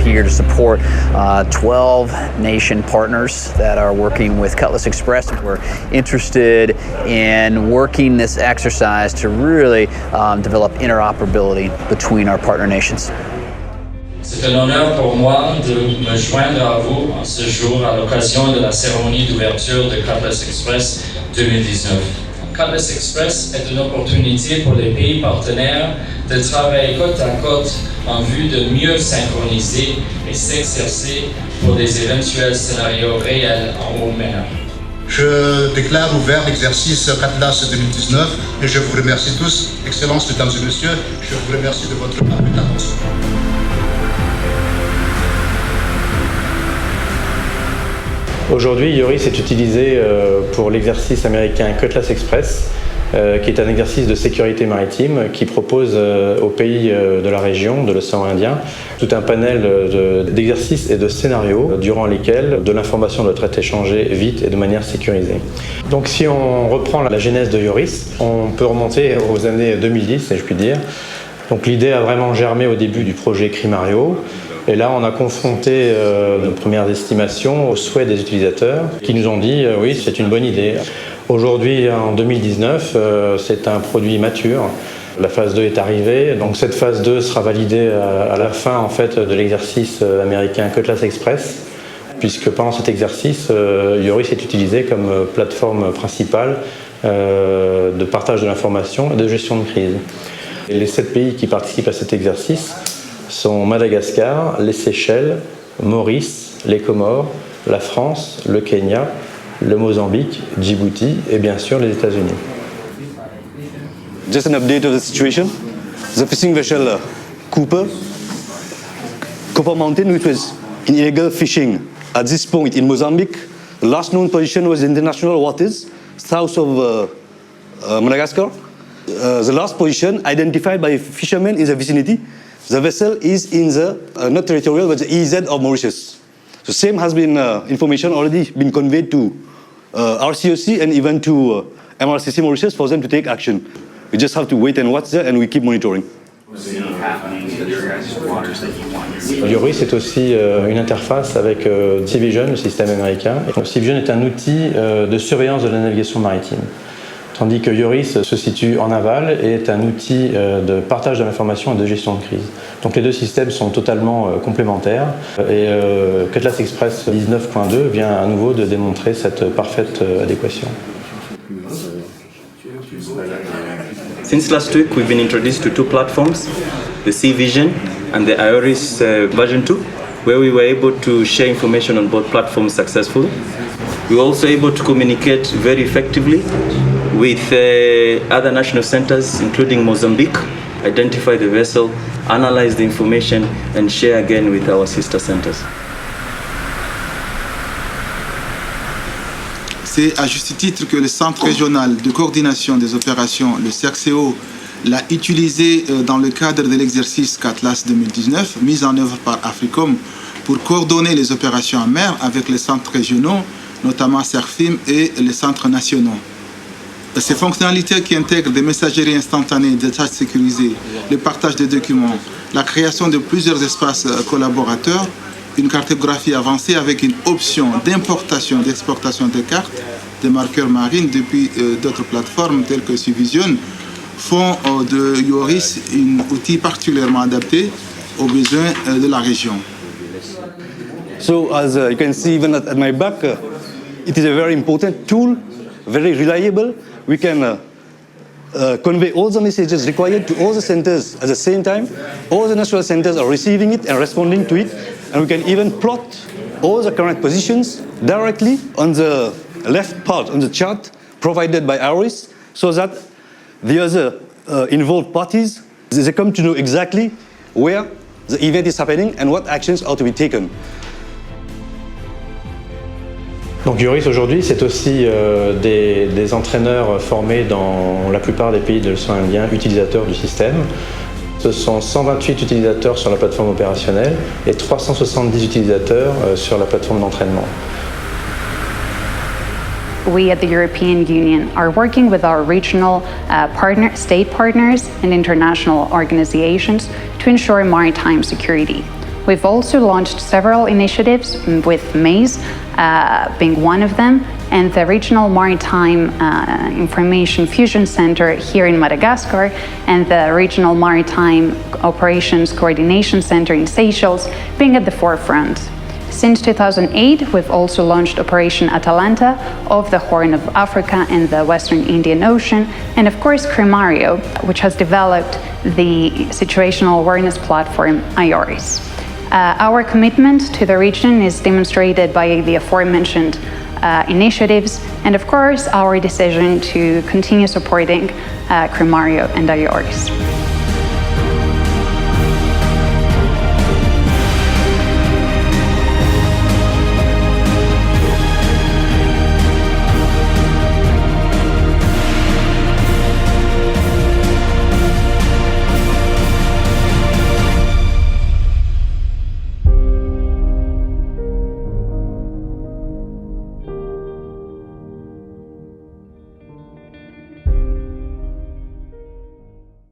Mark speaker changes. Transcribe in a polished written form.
Speaker 1: here to support 12 nation partners that are working with Cutlass Express. We're interested in working this exercise to really develop interoperability between our partner nations.
Speaker 2: C'est un honneur pour moi de me joindre à vous en ce jour à l'occasion de la cérémonie d'ouverture de Cutlass Express 2019. Cutlass Express est une opportunité pour les pays partenaires de travailler côte à côte en vue de mieux synchroniser et s'exercer pour des éventuels scénarios réels en haute mer.
Speaker 3: Je déclare ouvert l'exercice Cutlass 2019 et je vous remercie tous. Excellences, mesdames et messieurs, je vous remercie de votre attention.
Speaker 4: Aujourd'hui, Yoris est utilisé pour l'exercice américain Cutlass Express, qui est un exercice de sécurité maritime qui propose aux pays de la région, de l'océan Indien, tout un panel d'exercices et de scénarios durant lesquels de l'information doit être échangée vite et de manière sécurisée. Donc si on reprend la genèse de Yoris, on peut remonter aux années 2010, si je puis dire. Donc l'idée a vraiment germé au début du projet Crimario. Et là, on a confronté nos premières estimations aux souhaits des utilisateurs qui nous ont dit oui, c'est une bonne idée. Aujourd'hui, en 2019, c'est un produit mature. La phase 2 est arrivée, donc cette phase 2 sera validée à la fin en fait, de l'exercice américain Cutlass Express, puisque pendant cet exercice, Yoris est utilisé comme plateforme principale de partage de l'information et de gestion de crise. Et les 7 pays qui participent à cet exercice sont Madagascar, les Seychelles, Maurice, les Comores, la France, le Kenya, le Mozambique, Djibouti et bien sûr les États-Unis.
Speaker 5: Just an update of the situation. The fishing vessel Copper Mountain, which was in illegal fishing at this point in Mozambique. The last known position was international waters south of Madagascar. The last position identified by fishermen in the vicinity. The vessel is in the, not territorial, but the EEZ of Mauritius. So same has been, information already been conveyed to RCOC and even to MRCC Mauritius for them to take action. We just have to wait and watch there and we keep monitoring.
Speaker 4: Yoris est aussi une interface avec Seavision, le système américain. Seavision est un outil de surveillance de la navigation maritime. Tandis que Yoris se situe en aval et est un outil de partage de l'information et de gestion de crise. Donc les deux systèmes sont totalement complémentaires et Cutlass Express 19.2 vient à nouveau de démontrer cette parfaite adéquation.
Speaker 6: Since last week, we've been introduced to 2 platforms, the Seavision and the Yoris version 2, where we were able to share information on both platforms successfully. We were also able to communicate very effectively with other national centers, including Mozambique, identify the vessel, analyze the information, and share again with our sister centers.
Speaker 7: C'est à juste titre que le Centre régional de coordination des opérations, le CRCO, l'a utilisé dans le cadre de l'exercice Cutlass 2019, mis en œuvre par Africom, pour coordonner les opérations en mer avec les centres régionaux, notamment CERFIM et les centres nationaux. Ces fonctionnalités qui intègrent des messageries instantanées, des tâches sécurisées, le partage des documents, la création de plusieurs espaces collaborateurs, une cartographie avancée avec une option d'importation, d'exportation des cartes, des marqueurs marines depuis d'autres plateformes telles que Seavision, font de Yoris un outil particulièrement adapté aux besoins de la région.
Speaker 5: So as you can see even at my back, it is a very important tool, very reliable. We can convey all the messages required to all the centers at the same time. All the national centers are receiving it and responding to it. And we can even plot all the current positions directly on the left part on the chart provided by Yoris, so that the other involved parties, they come to know exactly where the event is happening and what actions are to be taken.
Speaker 4: Donc Yoris aujourd'hui, c'est aussi des entraîneurs formés dans la plupart des pays de l'océan Indien, utilisateurs du système. Ce sont 128 utilisateurs sur la plateforme opérationnelle et 370 utilisateurs sur la plateforme d'entraînement.
Speaker 8: We at the European Union are working with our regional state partners and international organizations to ensure maritime security. We've also launched several initiatives with MAISE being one of them, and the Regional Maritime Information Fusion Center here in Madagascar, and the Regional Maritime Operations Coordination Center in Seychelles being at the forefront. Since 2008, we've also launched Operation Atalanta off the Horn of Africa and the Western Indian Ocean, and of course CRIMARIO, which has developed the situational awareness platform IORIS. Our commitment to the region is demonstrated by the aforementioned initiatives, and of course our decision to continue supporting CRIMARIO and IORIS.